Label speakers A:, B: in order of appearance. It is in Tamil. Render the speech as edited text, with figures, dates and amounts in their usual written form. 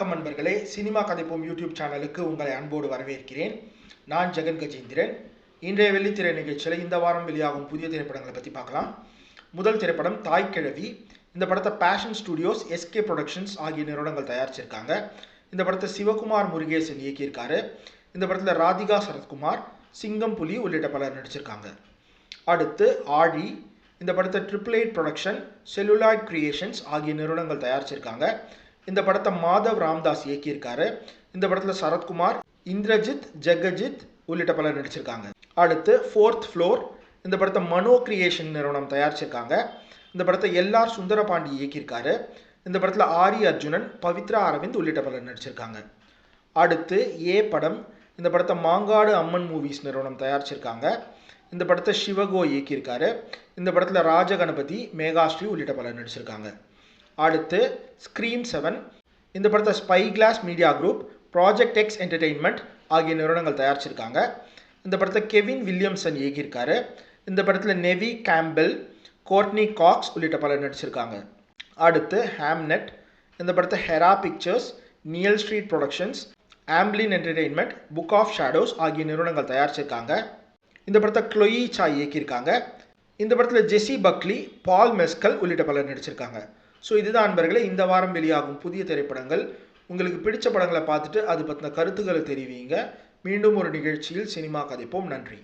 A: வணக்கம் நண்பர்களே, சினிமா கதைப்போம் யூடியூப் சேனலுக்கு உங்களை அன்போடு வரவேற்கிறேன். நான் ஜெகன் கஜேந்திரன். இன்றைய வெள்ளித்திரை நிகழ்ச்சியில் இந்த வாரம் வெளியாகும் புதிய திரைப்படங்களை பற்றி பார்க்கலாம். முதல் திரைப்படம் தாய்க்கிழவி. இந்த படத்தை பேஷன் ஸ்டுடியோஸ், எஸ்கே ப்ரொடக்ஷன்ஸ் ஆகிய நிறுவனங்கள் தயாரிச்சிருக்காங்க. இந்த படத்தை சிவகுமார் முருகேசன் இயக்கியிருக்காரு. இந்த படத்தில் ராதிகா சரத்குமார், சிங்கம் புலி உள்ளிட்ட பலர் நடிச்சிருக்காங்க. அடுத்து ஆடி. இந்த படத்தை AAA ப்ரொடக்ஷன், செல்லுலாய்ட் கிரியேஷன்ஸ் ஆகிய நிறுவனங்கள் தயாரிச்சிருக்காங்க. இந்த படத்தை மாதவ் ராம்தாஸ் இயக்கியிருக்காரு. இந்த படத்தில் சரத்குமார், இந்திரஜித், ஜெகஜித் உள்ளிட்ட பலர் நடிச்சிருக்காங்க. அடுத்து ஃபோர்த் ஃப்ளோர். இந்த படத்தை மனோ கிரியேஷன் நிறுவனம் தயாரிச்சிருக்காங்க. இந்த படத்தை LR சுந்தரபாண்டி இயக்கியிருக்காரு. இந்த படத்தில் ஆரி அர்ஜுனன், பவித்ரா அரவிந்த் உள்ளிட்ட பலர் நடிச்சிருக்காங்க. அடுத்து ஏ படம். இந்த படத்தை மாங்காடு அம்மன் மூவிஸ் நிறுவனம் தயாரிச்சிருக்காங்க. இந்த படத்தை சிவகோ இயக்கியிருக்காரு. இந்த படத்தில் ராஜகணபதி, மேகாஸ்ரீ உள்ளிட்ட பலர் நடிச்சிருக்காங்க. அடுத்து ஸ்க்ரீம் 7. இந்த படத்தை Spyglass Media Group, Project X Entertainment ஆகிய நிறுவனங்கள் தயாரிச்சிருக்காங்க. இந்த படத்தை கெவின் வில்லியம்சன் இயக்கியிருக்காரு. இந்த படத்தில் நெவி கேம்பெல், கோர்ட்னி காக்ஸ் உள்ளிட்ட பலர் நடிச்சிருக்காங்க. அடுத்து ஹேம்நெட். இந்த படத்தை Hera Pictures, Neal Street Productions, Amblin Entertainment, Book of Shadows ஆகிய நிறுவனங்கள் தயாரிச்சிருக்காங்க. இந்த படத்தை க்ளோயி சாய் இயக்கியிருக்காங்க. இந்த படத்தில் ஜெசி பக்லி, பால் மெஸ்கல் உள்ளிட்ட பலர் நடிச்சிருக்காங்க. ஸோ இதுதான் நண்பர்களே இந்த வாரம் வெளியாகும் புதிய திரைப்படங்கள். உங்களுக்கு பிடிச்ச படங்களை பார்த்துட்டு அது பற்றின கருத்துக்களை தெரிவிங்க. மீண்டும் ஒரு நிகழ்ச்சியில் சினிமா கதைப்போம். நன்றி.